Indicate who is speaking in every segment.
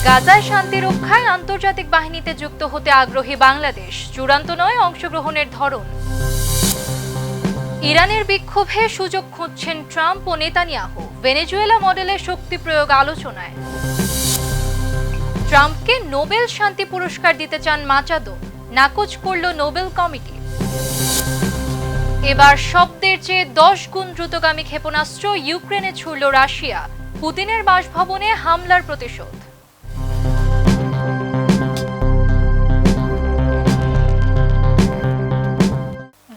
Speaker 1: গাজায় শান্তি রক্ষায় আন্তর্জাতিক বাহিনীতে যুক্ত হতে আগ্রহী বাংলাদেশ, চূড়ান্ত নয় অংশগ্রহণের ধরন। ইরানের বিক্ষোভে সুযোগ খুঁজছেন ট্রাম্প ও নেতানিয়াহু, ভেনেজুয়েলা মডেলে শক্তি প্রয়োগ আলোচনায়। ট্রাম্পকে নোবেল শান্তি পুরস্কার দিতে চান মাচাদো, নাকচ করল নোবেল কমিটি। এবার শব্দের চেয়ে 10 গুণ দ্রুতগামী ক্ষেপণাস্ত্র ইউক্রেনে ছুড়ল রাশিয়া, পুতিনের বাসভবনে হামলার প্রতিশোধ।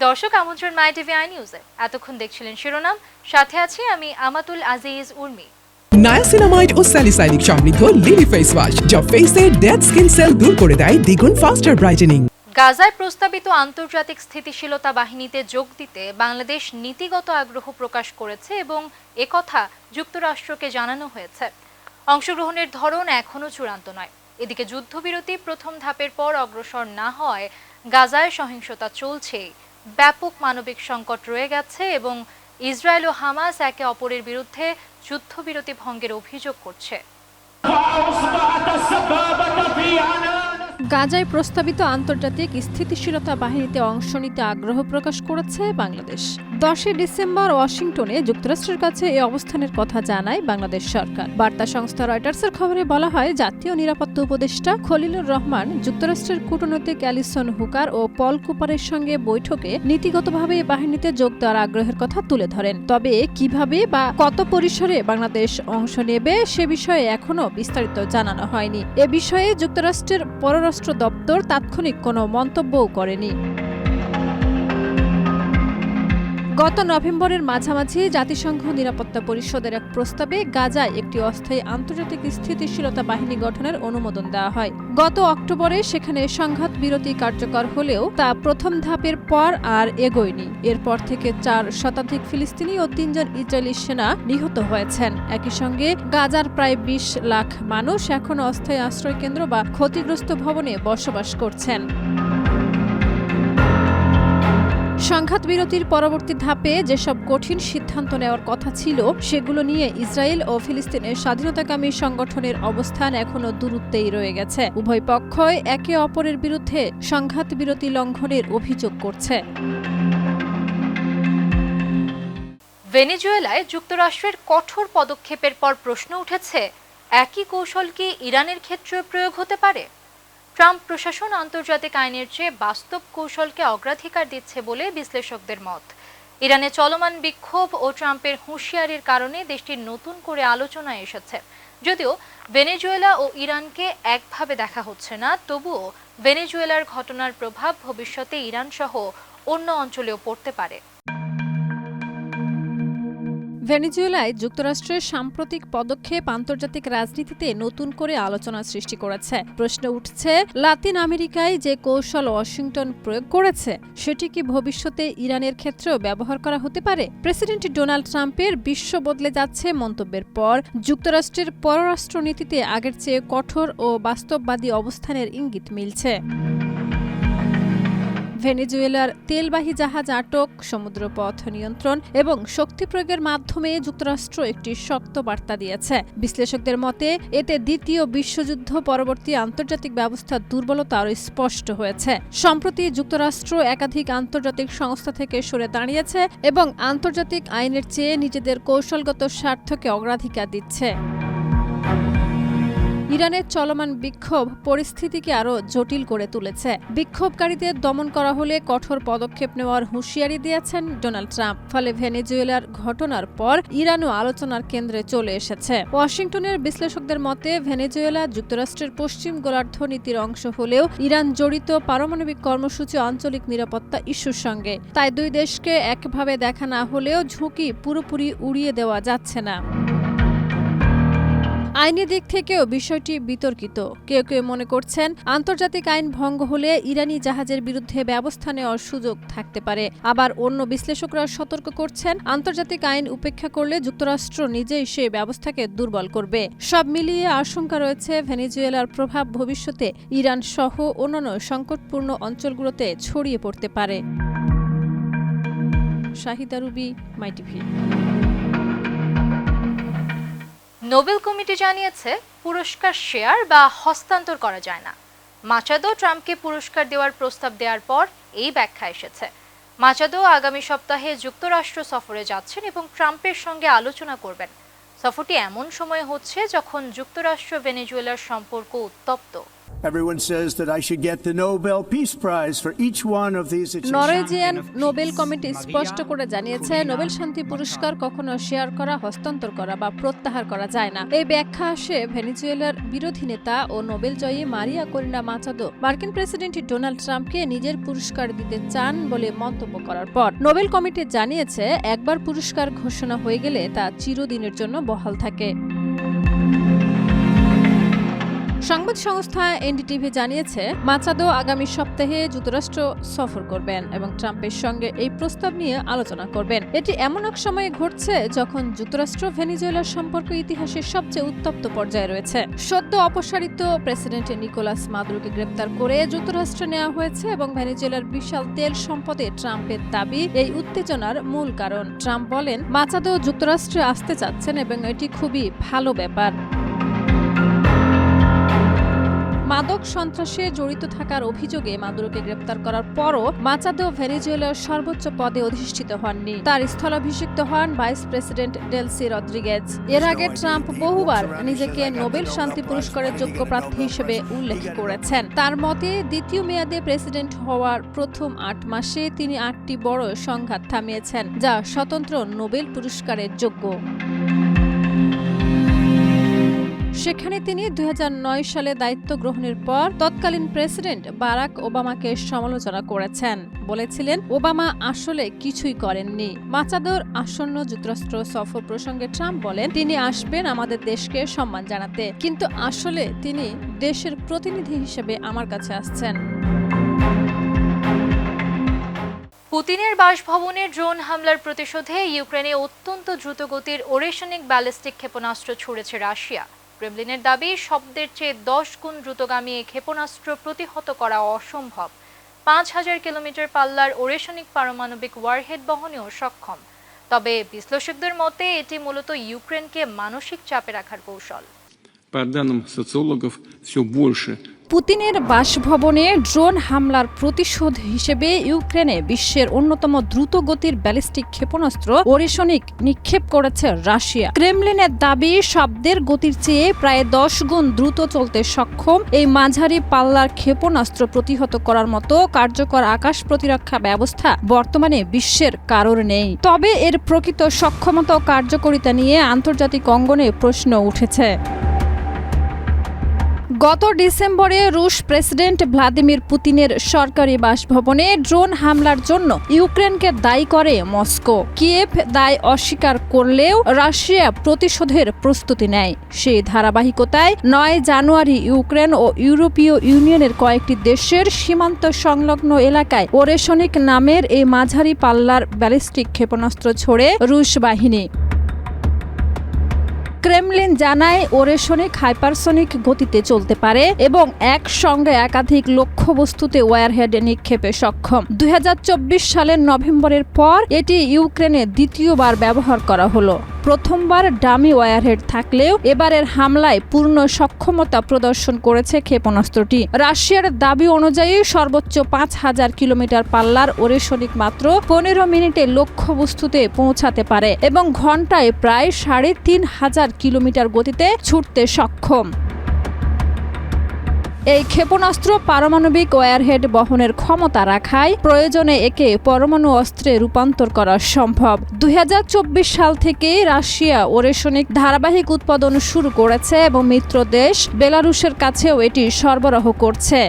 Speaker 1: দর্শক, আমন্ত্রণ মাই টিভি আই নিউজে। এতক্ষণ দেখছিলেন শিরোনাম, সাথে আছি আমি আমাতুল আজিজ উর্মি।
Speaker 2: নায়াসিনামাইড ও স্যালিসাইলিক সমৃদ্ধ লিলি ফেস ওয়াশ যা ফেসের ডেড স্কিন সেল দূর করে দেয় দ্বিগুণ ফাস্টার ব্রাইটেনিং।
Speaker 1: গাজায় প্রস্তাবিত আন্তর্জাতিক স্থিতিশীলতা বাহিনীতে যোগ দিতে বাংলাদেশ নীতিগত আগ্রহ প্রকাশ করেছে এবং একথা যুক্তরাষ্ট্রকে জানানো হয়েছে। অংশগ্রহণের ধরন এখনও চূড়ান্ত নয়। এদিকে যুদ্ধবিরতি প্রথম ধাপের পর অগ্রসর না হওয়ায় গাজায় সহিংসতা চলছে, ব্যাপক মানবিক সংকট রয়ে গেছে এবং ইসরায়েল ও হামাস একে অপরের বিরুদ্ধে যুদ্ধবিরতি ভঙ্গের অভিযোগ করছে।
Speaker 3: গাজায় প্রস্তাবিত আন্তর্জাতিক স্থিতিশীলতা বাহিনীতে অংশ নিতে আগ্রহ প্রকাশ করেছে বাংলাদেশ। 10 ডিসেম্বর ওয়াশিংটনে যুক্তরাষ্ট্রের কাছে এই অবস্থানের কথা জানায় বাংলাদেশ সরকার। বার্তা সংস্থা রয়টার্সের খবরে বলা হয়, জাতীয় নিরাপত্তা উপদেষ্টা খলিলুর রহমান যুক্তরাষ্ট্রের কূটনৈতিক অ্যালিসন হুকার ও পল কুপারের সঙ্গে বৈঠকে নীতিগতভাবে বাহিনীতে যোগ দেওয়ার আগ্রহের কথা তুলে ধরেন। তবে কিভাবে বা কত পরিসরে বাংলাদেশ অংশ নেবে সে বিষয়ে এখনও বিস্তারিত জানানো হয়নি। এ বিষয়ে যুক্তরাষ্ট্রের পররাষ্ট্র দপ্তর তাৎক্ষণিক কোনো মন্তব্যও করেনি। গত নভেম্বরের মাঝামাঝি জাতিসংঘ নিরাপত্তা পরিষদের এক প্রস্তাবে গাজায় একটি অস্থায়ী আন্তর্জাতিক স্থিতিশীলতা বাহিনী গঠনের অনুমোদন দেওয়া হয়। গত অক্টোবরে সেখানে সংঘাত বিরতি কার্যকর হলেও তা প্রথম ধাপের পর আর এগোয়নি। এরপর থেকে 4 শতাধিক ফিলিস্তিনি ও 3 জন ইসরায়েলি সেনা নিহত হয়েছেন। একই সঙ্গে গাজার প্রায় 20 লাখ মানুষ এখনও অস্থায়ী আশ্রয়কেন্দ্র বা ক্ষতিগ্রস্ত ভবনে বসবাস করছেন। সংঘাত বিরতির পরবর্তী ধাপে যেসব কঠিন সিদ্ধান্ত নেওয়ার কথা ছিল সেগুলো নিয়ে ইসরায়েল ও ফিলিস্তিনের স্বাধীনতাকামী সংগঠনের অবস্থান এখনো দূরত্বেই রয়ে গেছে। উভয় পক্ষই একে অপরের বিরুদ্ধে সংঘাত বিরতি লঙ্ঘনের অভিযোগ করছে।
Speaker 1: ভেনেজুয়েলায় যুক্তরাষ্ট্রের কঠোর পদক্ষেপের পর প্রশ্ন উঠেছে, একই কৌশল কি ইরানের ক্ষেত্রেও প্রয়োগ হতে পারে? ট্রাম্প প্রশাসন আন্তর্জাতিক আইনের চেয়ে বাস্তব কৌশলকে অগ্রাধিকার দিচ্ছে বলে বিশ্লেষকদের মত। ইরানে চলমান বিক্ষোভ ও ট্রাম্পের হুঁশিয়ারির কারণে দেশটির নতুন করে আলোচনায় এসেছে। যদিও ভেনেজুয়েলা ও ইরানকে একভাবে দেখা হচ্ছে না, তবুও ভেনেজুয়েলার ঘটনার প্রভাব ভবিষ্যতে ইরান সহ অন্য অঞ্চলেও পড়তে পারে।
Speaker 3: ভেনেজুয়েলায় যুক্তরাষ্ট্রের সাম্প্রতিক পদক্ষেপ আন্তর্জাতিক রাজনীতিতে নতুন করে আলোচনা সৃষ্টি করেছে। প্রশ্ন উঠছে, লাতিন আমেরিকায় যে কৌশল ওয়াশিংটন প্রয়োগ করেছে সেটি কি ভবিষ্যতে ইরানের ক্ষেত্রেও ব্যবহার করা হতে পারে? প্রেসিডেন্ট ডোনাল্ড ট্রাম্পের বিশ্ব বদলে যাচ্ছে মন্তব্যের পর যুক্তরাষ্ট্রের পররাষ্ট্রনীতিতে আগের চেয়ে কঠোর ও বাস্তববাদী অবস্থানের ইঙ্গিত মিলছে। ভেনেজুয়েলার তেলবাহী জাহাজ আটক, সমুদ্রপথ নিয়ন্ত্রণ এবং শক্তি প্রয়োগের মাধ্যমে যুক্তরাষ্ট্র একটি শক্ত বার্তা দিয়েছে। বিশ্লেষকদের মতে এতে দ্বিতীয় বিশ্বযুদ্ধ পরবর্তী আন্তর্জাতিক ব্যবস্থার দুর্বলতা আরও স্পষ্ট হয়েছে। সম্প্রতি যুক্তরাষ্ট্র একাধিক আন্তর্জাতিক সংস্থা থেকে সরে দাঁড়িয়েছে এবং আন্তর্জাতিক আইনের চেয়ে নিজেদের কৌশলগত স্বার্থকে অগ্রাধিকার দিচ্ছে। ইরানের চলমান বিক্ষোভ পরিস্থিতিকে আরও জটিল করে তুলেছে। বিক্ষোভকারীদের দমন করা হলে কঠোর পদক্ষেপ নেওয়ার হুঁশিয়ারি দিয়েছেন ডোনাল্ড ট্রাম্প। ফলে ভেনেজুয়েলার ঘটনার পর ইরানও আলোচনার কেন্দ্রে চলে এসেছে। ওয়াশিংটনের বিশ্লেষকদের মতে ভেনেজুয়েলা যুক্তরাষ্ট্রের পশ্চিম গোলার্ধ নীতির অংশ হলেও ইরান জড়িত পারমাণবিক কর্মসূচি আঞ্চলিক নিরাপত্তা ইস্যুর সঙ্গে। তাই দুই দেশকে একভাবে দেখা না হলেও ঝুঁকি পুরোপুরি উড়িয়ে দেওয়া যাচ্ছে না। আইনি দিক থেকেও বিষয়টি বিতর্কিত। কেউ কেউ মনে করছেন আন্তর্জাতিক আইন ভঙ্গ হলে ইরানি জাহাজের বিরুদ্ধে ব্যবস্থা নেওয়ার সুযোগ থাকতে পারে। আবার অন্য বিশ্লেষকরা সতর্ক করছেন আন্তর্জাতিক আইন উপেক্ষা করলে যুক্তরাষ্ট্র নিজেই সে ব্যবস্থাকে দুর্বল করবে। সব মিলিয়ে আশঙ্কা রয়েছে ভেনেজুয়েলার প্রভাব ভবিষ্যতে ইরান সহ অন্যান্য সংকটপূর্ণ অঞ্চলগুলোতে ছড়িয়ে পড়তে পারে। শাহিদা রুবি, মাই টিভি।
Speaker 1: নোবেল কমিটি জানিয়েছে পুরস্কার শেয়ার বা হস্তান্তর করা যায় না। মাচাদো ট্রাম্পকে পুরস্কার দেওয়ার প্রস্তাব দেওয়ার পর এই ব্যাখ্যা এসেছে। মাচাদো আগামী সপ্তাহে যুক্তরাষ্ট্র সফরে যাচ্ছেন এবং ট্রাম্পের সঙ্গে আলোচনা করবেন। সফরটি এমন সময় হচ্ছে যখন যুক্তরাষ্ট্র ভেনেজুয়েলার সম্পর্ক উত্তপ্ত।
Speaker 4: Everyone says that I should get the Nobel Peace Prize for each one of these.
Speaker 3: Norwegian Nobel committee স্পষ্ট করে জানিয়েছে নোবেল শান্তি পুরস্কার কখনো শেয়ার করা, হস্তান্তর করা বা প্রত্যাহার করা যায় না। এই ব্যাখ্যা আসে ভেনেজুয়েলার বিরোধী নেতা ও নোবেল জয়ী মারিয়া করিনা মাচাদো মার্কিন প্রেসিডেন্ট ডোনাল্ড ট্রাম্পকে নিজের পুরস্কার দিতে চান বলে মন্তব্য করার পর। নোবেল কমিটি জানিয়েছে একবার পুরস্কার ঘোষণা হয়ে গেলে তা চিরদিনের জন্য বহাল থাকে। সংবাদ সংস্থা এনডিটিভি জানিয়েছে মাচাদো আগামী সপ্তাহে যুক্তরাষ্ট্র সফর করবেন এবং ট্রাম্পের সঙ্গে এই প্রস্তাব নিয়ে আলোচনা করবেন। এটি এমন এক সময়ে ঘটছে যখন যুক্তরাষ্ট্র ভেনেজুয়েলার সম্পর্ক ইতিহাসের সবচেয়ে উত্তপ্ত পর্যায়ে রয়েছে। সদ্য অপসারিত প্রেসিডেন্ট নিকোলাস মাদুরোকে গ্রেপ্তার করে যুক্তরাষ্ট্রে নেওয়া হয়েছে এবং ভেনেজুয়েলার বিশাল তেল সম্পদে ট্রাম্পের দাবি এই উত্তেজনার মূল কারণ। ট্রাম্প বলেন মাচাদো যুক্তরাষ্ট্রে আসতে চাচ্ছেন এবং এটি খুবই ভালো ব্যাপার। মাদক সন্ত্রাসে জড়িত থাকার অভিযোগে মাদুরোকে গ্রেপ্তার করার পরও মাচাদো ভেনেজুয়েলার সর্বোচ্চ পদে অধিষ্ঠিত হননি। তার স্থলাভিষিক্ত হন ভাইস প্রেসিডেন্ট ডেলসি রদ্রিগেজ। এর আগে ট্রাম্প বহুবার নিজেকে নোবেল শান্তি পুরস্কারের যোগ্য প্রার্থী হিসেবে উল্লেখ করেছেন। তার মতে দ্বিতীয় মেয়াদে প্রেসিডেন্ট হওয়ার প্রথম ৮ মাসে তিনি ৮টি বড় সংঘাত থামিয়েছেন, যা স্বতন্ত্র নোবেল পুরস্কারের যোগ্য। সেখানে তিনি ২০০৯ সালে দায়িত্ব গ্রহণের পর তৎকালীন প্রেসিডেন্ট বারাক ওবামাকে সমালোচনা করেছেন, বলেছিলেন ওবামা আসলে কিছুই করেননি। মাচাদোর আসন্ন যুক্তরাষ্ট্র সফর প্রসঙ্গে ট্রাম্প বলেন তিনি আসবেন আমাদের দেশকে সম্মান জানাতে, কিন্তু আসলে তিনি দেশের প্রতিনিধি হিসেবে আমার কাছে আসছেন।
Speaker 1: পুতিনের বাসভবনে ড্রোন হামলার প্রতিশোধে ইউক্রেনে অত্যন্ত দ্রুতগতির ওরেশনিক ব্যালিস্টিক ক্ষেপণাস্ত্র ছুড়েছে রাশিয়া। ক্রেমলিনের দাবি শব্দের চেয়ে 10 গুণ দ্রুতগামী এই ক্ষেপণাস্ত্র প্রতিহত করা অসম্ভব। 5000 কিলোমিটার পাল্লার ওরেশনিক পারমাণবিক ওয়ারহেড বহনেও সক্ষম। তবে বিশ্লেষকদের মতে এটি মূলত ইউক্রেনকে মানসিক চাপে রাখার কৌশল।
Speaker 5: По данным социологов, все больше
Speaker 3: পুতিনের বাসভবনে ড্রোন হামলার প্রতিশোধ হিসেবে ইউক্রেনে বিশ্বের অন্যতম দ্রুতগতির ব্যালিস্টিক ক্ষেপণাস্ত্র ওরেশনিক নিক্ষেপ করেছে রাশিয়া। ক্রেমলিনের দাবি শব্দের গতির চেয়ে প্রায় 10 গুণ দ্রুত চলতে সক্ষম এই মাঝারি পাল্লার ক্ষেপণাস্ত্র প্রতিহত করার মতো কার্যকর আকাশ প্রতিরক্ষা ব্যবস্থা বর্তমানে বিশ্বের কারোর নেই। তবে এর প্রকৃত সক্ষমতা ও কার্যকারিতা নিয়ে আন্তর্জাতিক অঙ্গনে প্রশ্ন উঠেছে। গত ডিসেম্বরে রুশ প্রেসিডেন্ট ভ্লাদিমির পুতিনের সরকারি বাসভবনে ড্রোন হামলার জন্য ইউক্রেনকে দায়ী করে মস্কো। কিয়েভ দায় অস্বীকার করলেও রাশিয়া প্রতিশোধের প্রস্তুতি নেয়। সেই ধারাবাহিকতায় ৯ জানুয়ারি ইউক্রেন ও ইউরোপীয় ইউনিয়নের কয়েকটি দেশের সীমান্ত সংলগ্ন এলাকায় ওরেশনিক নামের এই মাঝারি পাল্লার ব্যালিস্টিক ক্ষেপণাস্ত্র ছোড়ে রুশ বাহিনী। ক্রেমলিন জানায় ওরেশনিক হাইপারসনিক গতিতে চলতে পারে এবং একসঙ্গে একাধিক লক্ষ্যবস্তুতে ওয়ারহেড নিক্ষেপে সক্ষম। ২০২৪ সালের নভেম্বরের পর এটি ইউক্রেনে দ্বিতীয়বার ব্যবহার করা হলো। প্রথমবার ডামি ওয়ারহেড থাকলেও এবারের হামলায় পূর্ণ সক্ষমতা প্রদর্শন করেছে ক্ষেপণাস্ত্রটি। রাশিয়ার দাবি অনুযায়ী সর্বোচ্চ ৫,০০০ কিলোমিটার পাল্লার ওরেশনিক মাত্র ১৫ মিনিটে লক্ষ্যবস্তুতে পৌঁছাতে পারে এবং ঘন্টায় প্রায় ৩,৫০০ কিলোমিটার গতিতে ছুটতে সক্ষম। এই ক্ষেপণাস্ত্র পারমাণবিক ওয়ারহেড বহনের ক্ষমতা রাখায় প্রয়োজনে একে পরমাণু অস্ত্রে রূপান্তর করা সম্ভব। ২০২৪ সাল থেকে রাশিয়া ওরেশনিক ধারাবাহিক উৎপাদন শুরু করেছে এবং মিত্র দেশ বেলারুশের কাছেও এটি সরবরাহ করছে।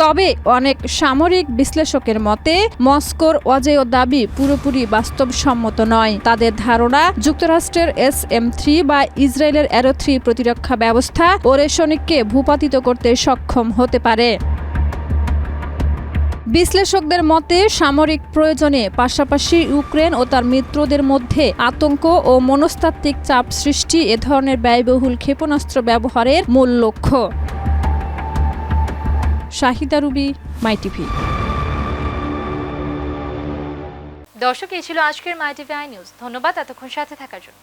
Speaker 3: তবে অনেক সামরিক বিশ্লেষকের মতে মস্কোর অজেয় দাবি পুরোপুরি বাস্তবসম্মত নয়। তাদের ধারণা যুক্তরাষ্ট্রের SM-3 বা ইসরায়েলের অ্যারো 3 প্রতিরক্ষা ব্যবস্থা ওরেশনিককে ভূপাতিত করতে সক্ষম হতে পারে। বিশ্লেষকদের মতে সামরিক প্রয়োজনে পাশাপাশি ইউক্রেন ও তার মিত্রদের মধ্যে আতঙ্ক ও মনস্তাত্ত্বিক চাপ সৃষ্টি এ ধরনের ব্যয়বহুল ক্ষেপণাস্ত্র ব্যবহারের মূল লক্ষ্য। Shahida Ruby, MyTV.
Speaker 1: দর্শক, এই ছিল আজকের মাইটিভি আই নিউজ। ধন্যবাদ এতক্ষণ সাথে থাকার জন্য।